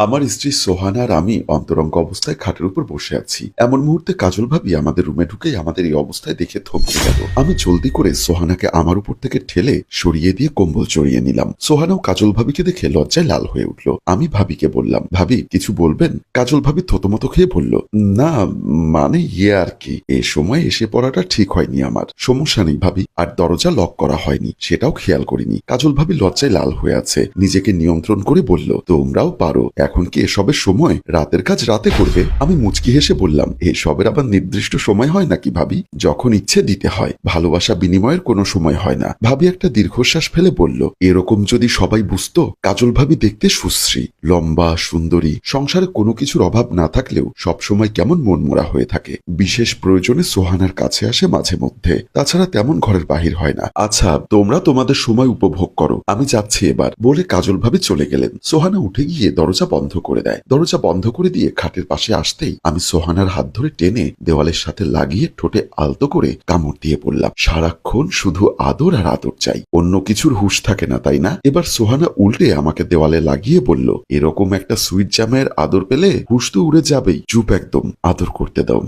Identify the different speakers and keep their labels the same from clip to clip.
Speaker 1: আমার স্ত্রী সোহানা আর আমি অন্তরঙ্গ অবস্থায় খাটের উপর বসে আছি। এমন মুহূর্তে কাজল ভাবি আমাদের রুমে ঢুকেই আমাদের এই অবস্থায় দেখে থমকে গেল। আমি জলদি করে সোহানাকে আমার উপর থেকে ঠেলে সরিয়ে দিয়ে কম্বল জড়িয়ে নিলাম। সোহানাও কাজল ভাবিকে দেখে লজ্জায় লাল হয়ে উঠল। আমি ভাবিকে বললাম, ভাবি কিছু বলবেন? কাজল ভাবি থতমত খেয়ে বলল, না মানে আর কি, এ সময় এসে পড়াটা ঠিক হয়নি আমার। সমস্যা নেই ভাবি, আর দরজা লক করা হয়নি সেটাও খেয়াল করিনি। কাজল ভাবি লজ্জায় লাল হয়ে আছে, নিজেকে নিয়ন্ত্রণ করে বলল, তোমরাও পারো, এখন কি এসবের সময়? রাতের কাজ রাতে করবে। আমি মুচকি হেসে বললাম, এসবের আবার নির্দিষ্ট সময় হয় নাকি ভাবি? যখন ইচ্ছে দিতে হয়, ভালোবাসা বিনিময়ের কোনো সময় হয় না। ভাবি একটা দীর্ঘশ্বাস ফেলে বলল, এরকম যদি সবাই বুঝতো। কাজল ভাবি দেখতে সুশ্রী, লম্বা, সুন্দরী, সংসারে কোনো কিছুর অভাব না থাকলেও সবসময় কেমন মনমরা হয়ে থাকে। বিশেষ প্রয়োজনে সোহানার কাছে আসে মাঝে মধ্যে, তাছাড়া তেমন ঘরের বাহির হয় না। আচ্ছা তোমরা তোমাদের সময় উপভোগ করো, আমি যাচ্ছি এবার, বলে কাজল ভাবি চলে গেলেন। সোহানা উঠে গিয়ে দরজা বন্ধ করে দেয়। দরজা বন্ধ করে দিয়ে খাটের পাশে আসতেই আমি সোহানার হাত ধরে টেনে দেওয়ালের সাথে লাগিয়ে ঠোঁটে আলতো করে কামড় দিয়ে বললাম, সারাক্ষণ শুধু আদর আর আদর চাই, অন্য কিছুর হুঁশ থাকে না তাই না? এবার সোহানা উল্টে আমাকে দেওয়ালে লাগিয়ে বলল, এরকম একটা সুইট জামাইয়ের আদর পেলে হুঁশ তো উড়ে যাবেই, চুপ একদম, আদর করতে দাও।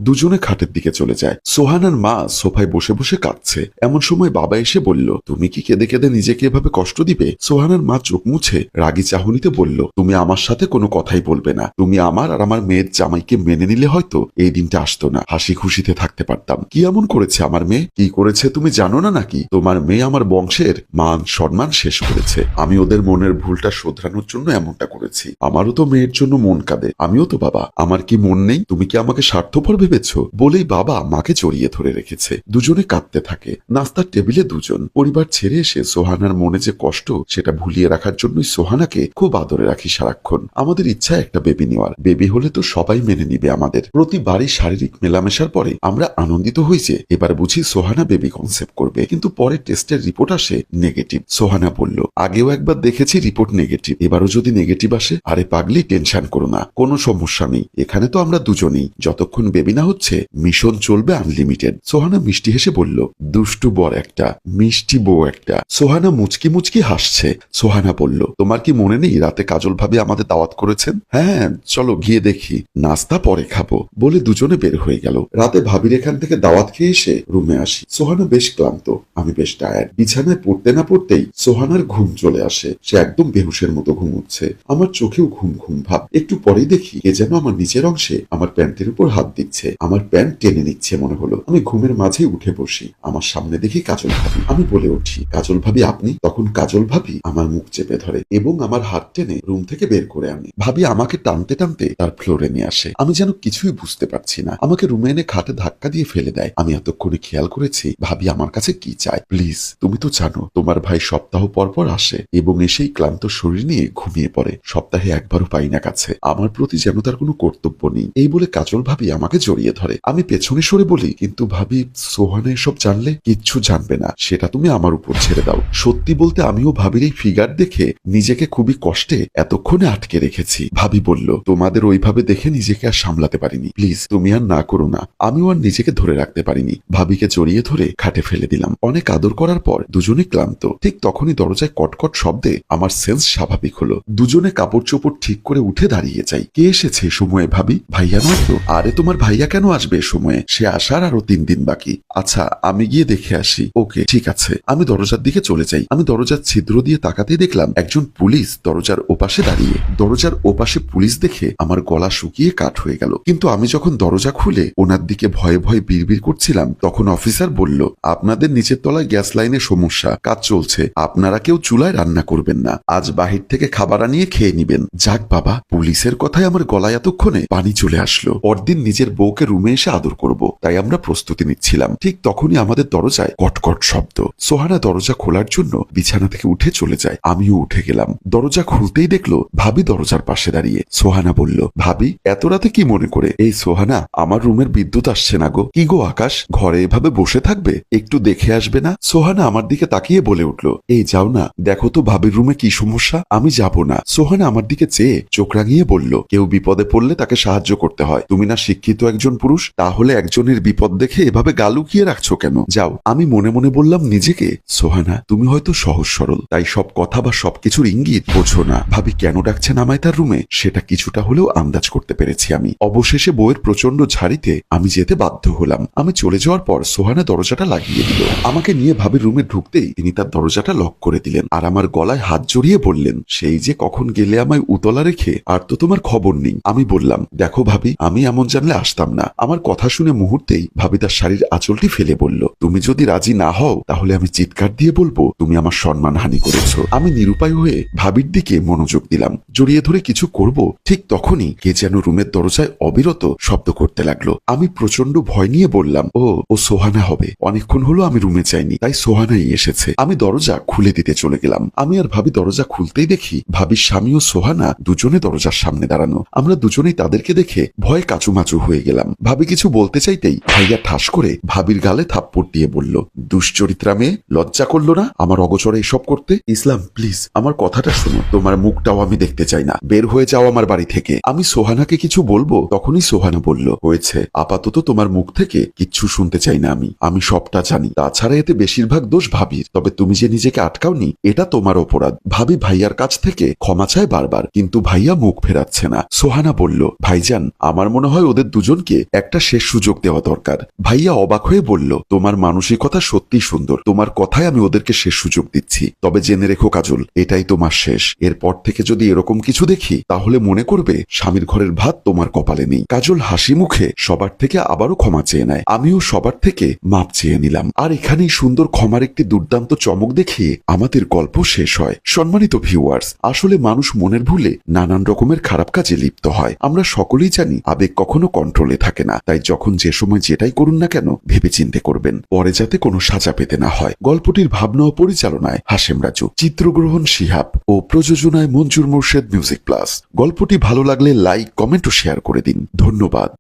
Speaker 1: দুজনে খাটের দিকে চলে যায়। সোহানার মা সোফায় বসে বসে কাঁদছে। এমন সময় বাবা এসে বলল, তুমি কি কেঁদে কেঁদে নিজেকে এভাবে কষ্ট দিবে? সোহানার মা চোখ মুছে রাগী চাহনিতে বলল, তুমি আমার সাথে কোনো কথাই বলবে না। তুমি আমার আর আমার মেয়ের জামাইকে মেনে নিলে হয়তো এই দিনটা আসতো না, হাসি খুশিতে থাকতে পারতাম। কি এমন করেছে আমার মেয়ে? কি করেছে তুমি জানো না নাকি? তোমার মেয়ে আমার বংশের মান সম্মান শেষ করেছে। আমি ওদের মনের ভুলটা শোধরানোর জন্য এমনটা করেছি। আমারও তো মেয়ের জন্য মন কাঁদে, আমিও তো বাবা, আমার কি মন নেই? তুমি কি আমাকে স্বার্থপর ভেবেছ? বলেই বাবা মাকে জড়িয়ে ধরে রেখেছে। দুজনে কাঁদতে থাকে। নাস্তার টেবিলে দুজন। পরিবার ছেড়ে এসে সোহানার মনে যে কষ্ট সেটা ভুলিয়ে রাখার জন্যই সোহানাকে খুব আদরে রাখি সারাক্ষণ। আমাদের ইচ্ছা একটা বেবি নেওয়ার। বেবি হলে তো সবাই মেনে নিবে আমাদের। প্রতিবারই শারীরিক মেলামেশার পরে আমরা আনন্দিত হই যে এবার বুঝি সোহানা বেবি কনসেপ্ট করবে, কিন্তু পরে টেস্টের রিপোর্ট আসে নেগেটিভ। সোহানা বলল, আগেও একবার দেখেছি রিপোর্ট নেগেটিভ, এবারও যদি নেগেটিভ আসে? আরে পাগলি, টেনশন করো না, কোনো সমস্যা নেই। এখানে তো আমরা দুজনেই, যতক্ষণ বেবি না হচ্ছে মিশন চলবে আনলিমিটেড। সোহানা মিষ্টি হেসে বলল, দুষ্টু বর একটা, মিষ্টি বউ একটা। সোহানা মুচকি মুচকি হাসছে। সোহানা বলল, তোমার কি মনে নেই রাতে কাজল ভাবি আমাদের দাওয়াত করেছেন? হ্যাঁ চলো গিয়ে দেখি, নাস্তা পরে খাবো, বলে দুজনে বের হয়ে গেল। রাতে ভাবির এখান থেকে দাওয়াত খেয়ে এসে রুমে আসি। সোহানা বেশ ক্লান্ত, আমি বেশ টায়ার্ড। বিছানায় পড়তে না পড়তেই সোহানার ঘুম চলে আসে। সে একদম বেহুশের মতো ঘুমোচ্ছে। আমার চোখেও ঘুম ঘুম ভাব। একটু পরেই দেখি এ যেন আমার নিচের অংশে আমার প্যান্টের উপর হাত দিচ্ছে, আমার প্যান্ট টেনে নিচ্ছে মনে হলো। আমি ঘুমের মাঝেই উঠে বসি। আমার সামনে দেখি কাজল ভাবি। আমি বলে উঠি, কাজল ভাবি আপনি? তখন কাজল ভাবি আমার মুখ চেপে ধরে এবং আমার হাত টেনে রুম থেকে বের করে আনে। ভাবি আমাকে টানতে টানতে তার ফ্লোরে নিয়ে আসে। আমি যেন কিছুই বুঝতে পারছি না। আমাকে রুমে এনে খাটে ধাক্কা দিয়ে ফেলে দেয়। আমি এতক্ষণে খেয়াল করেছি ভাবি আমার কাছে কি চায়। প্লিজ, তুমি তো জানো তোমার ভাই সপ্তাহ পর পর আসে এবং এসেই ক্লান্ত শরীর নিয়ে ঘুমিয়ে পড়ে। সপ্তাহে একবারও পাই না কাছে। আমার প্রতি যেন তার কোনো কর্তব্য নেই। এই বলে কাজল ভাবি আমাকে জড়িয়ে ধরে। আমি পেছনে সরে বলি, কিন্তু ভাবি সোহানা এসব জানলে? কিচ্ছু জানবে না, সেটা তুমি আমার উপর ছেড়ে দাও। সত্যি বলতে আমিও ভাবির এই ফিগার দেখে নিজেকে খুবই কষ্টে এতক্ষণে আটকে রেখেছি। ভাবি বলল, তোমাদের ওইভাবে দেখে নিজেকে আর সামলাতে পারিনি, প্লিজ তুমি আর না করো না। আমিও আর নিজেকে ধরে রাখতে পারিনি। ভাবিকে জড়িয়ে ধরে খাটে ফেলে দিলাম। অনেক আদর করার পর দুজনে ক্লান্ত। ঠিক তখনই দরজায় কটকট শব্দে আমার সেন্স স্বাভাবিক হলো। দুজনে কাপড় চোপড় ঠিক করে উঠে দাঁড়িয়ে যাই। কে এসেছে সময়ে ভাবি? ভাইয়া নয় তো? আরে তোমার ভাইয়া কেন আসবে সময়ে? সে আসার আরো 3 দিন বাকি। আচ্ছা আমি গিয়ে দেখে আসি। ওকে ঠিক আছে। আমি দরজার দিকে চলে যাই। আমি দরজার ছিদ্র দিয়ে তাকাতেই দেখলাম একজন পুলিশ দরজার ওপাশে দাঁড়িয়ে। দরজার ওপাশে পুলিশ দেখে আমার গলা শুকিয়ে কাঠ হয়ে গেল। কিন্তু আমি যখন দরজা খুলে ওনার দিকে ভয়ে ভয়ে বিড়বিড় করছিলাম, তখন অফিসার বলল, আপনাদের নিচের তলায় গ্যাস লাইনের সমস্যা, কাজ চলছে, আপনারা কেউ চুলায় রান্না করবেন না, আজ বাহির থেকে খাবার আনিয়ে খেয়ে নিবেন। যাক বাবা, পুলিশের কথায় আমার গলায় এতক্ষণে পানি চলে আসলো। পরদিন নিজের বউকে রুমে এসে আদর করব, তাই আমরা প্রস্তুতি নিচ্ছিলাম। ঠিক তখনই আমাদের দরজায় কটকট শব্দ। সোহানা দরজা খোলার জন্য বিছানা থেকে উঠে চলে যায়। আমিও উঠে গেলাম। দরজা খুলতেই দেখলো ভাবি দরজার পাশে দাঁড়িয়ে। সোহানা বলল, ভাবি এত রাতে কি মনে করে? এই সোহানা, আমার রুমের বিদ্যুৎ আসছে না গো। কি গো আকাশ, ঘরে এভাবে বসে থাকবে? একটু দেখে আসবে না? সোহানা আমার দিকে তাকিয়ে বলে উঠল, এই যাও না, দেখো তো ভাবির রুমে কি সমস্যা। আমি যাব না। সোহানা আমার দিকে চেয়ে চোখ রাঙিয়ে বলল, কেউ বিপদে পড়লে তাকে সাহায্য করতে হয়। তুমি না শিক্ষিত একজন পুরুষ, তাহলে একজনের বিপদ দেখে এভাবে গা লুকিয়ে রাখছো কেন? যাও। আমি মনে মনে বললাম নিজেকে, সোহানা তুমি হয়তো সহজ সরল, তাই সব কথা বা সবকিছুর ইঙ্গিত বোঝো না। ভাবি কেন ডাকছে লাগছে নামায় তার রুমে, সেটা কিছুটা হলেও আন্দাজ করতে পেরেছি আমি। অবশেষে বউয়ের প্রচন্ড ঝাড়িতে আমি যেতে বাধ্য হলাম। আমি চলে যাওয়ার পর সোহানা দরজাটা লাগিয়ে দিল। আমাকে নিয়ে ভাবির রুমে ঢুকতেই তিনি তার দরজাটা লক করে দিলেন আর আমার গলায় হাত জড়িয়ে বললেন, সেই যে কখন গেলে আমায় উতলা রেখে, আর তো তোমার খবর নেই। আমি বললাম, দেখো ভাবি, আমি এমন জানলে আসতাম না। আমার কথা শুনে মুহূর্তেই ভাবি তার শাড়ির আঁচলটি ফেলে বলল, তুমি যদি রাজি না হও তাহলে আমি চিৎকার দিয়ে বলবো তুমি আমার সম্মান হানি করেছো। আমি নিরুপায় হয়ে ভাবির দিকে মনোযোগ দিলাম। জড়িয়ে ধরে কিছু করব, ঠিক তখনই কে যেন রুমের দরজায় অবিরত শব্দ করতে লাগলো। আমি প্রচন্ড ভয় নিয়ে বললাম, ও সোহানা হবে। অনেকক্ষণ হলো আমি রুমে যাইনি, তাই সোহানাই এসেছে। আমি দরজা খুলে দিতে চলে গেলাম। আমি আর ভাবি দরজা খুলতেই দেখি ভাবির স্বামী ও সোহানা দুজনে দরজার সামনে দাঁড়ানো। আমরা দুজনেই তাদেরকে দেখে ভয়ে কাচুমাচু হয়ে গেলাম। ভাবি কিছু বলতে চাইতেই ভাইয়া ঠাস করে ভাবির গালে থাপ্পড় দিয়ে বলল, দুশ্চরিত্রা মেয়ে, লজ্জা করলো না আমার অগোচরে এসব করতে? ইসলাম, প্লিজ আমার কথাটা শোনো। তোমার মুখটাও আমি দেখতে চাই না। বের হয়ে যাও আমার বাড়ি থেকে। আমি সোহানাকে কিছু বলবো, তখনই সোহানা বলল, হয়েছে, আপাতত তোমার মুখ থেকে কিচ্ছু শুনতে চাই না। আমি সবটা জানি। তাছাড়া এতে বেশিরভাগ দোষ ভাবির। তবে তুমি যে নিজেকে আটকাওনি, এটা তোমার অপরাধ। ভাবি ভাইয়ার কাছ থেকে ক্ষমা চায় বারবার, কিন্তু ভাইয়া মুখ ফেরাচ্ছে না। সোহানা বলল, ভাইজান, আমার মনে হয় ওদের দুজনকে একটা শেষ সুযোগ দেওয়া দরকার। ভাইয়া অবাক হয়ে বলল, তোমার মানসিকতা সত্যি সুন্দর। তোমার কথায় আমি ওদেরকে শেষ সুযোগ দিচ্ছি। তবে জেনে রেখো কাজল, এটাই তোমার শেষ। এরপর থেকে যদি এরকম কিছু দেখি তাহলে মনে করবে স্বামীর ঘরের ভাত তোমার কপালে নেই। কাজল হাসি মুখে সবার থেকে আবারও ক্ষমা চেয়ে নেয়। আমিও সবার থেকে মাপ চেয়ে নিলাম। আর এখানেই সুন্দর ক্ষমার একটি দুর্দান্ত চমক দেখিয়ে আমাদের গল্প শেষ হয়। সম্মানিত ভিউয়ার্স, আসলে মানুষ মনের ভুলে নানান রকমের খারাপ কাজে লিপ্ত হয়। আমরা সকলেই জানি আবেগ কখনো কন্ট্রোলে থাকে না। তাই যখন যে সময় যেটাই করুন না কেন ভেবে চিন্তে করবেন, পরে যাতে কোনো সাজা পেতে না হয়। গল্পটির ভাবনা ও পরিচালনায় হাশেম রাজু, চিত্রগ্রহণ শিহাব ও প্রযোজনায় মঞ্জুর মোর্শেদ মিউজিক প্লাস। গল্পটি ভালো লাগলে লাইক, কমেন্ট ও শেয়ার করে দিন। ধন্যবাদ।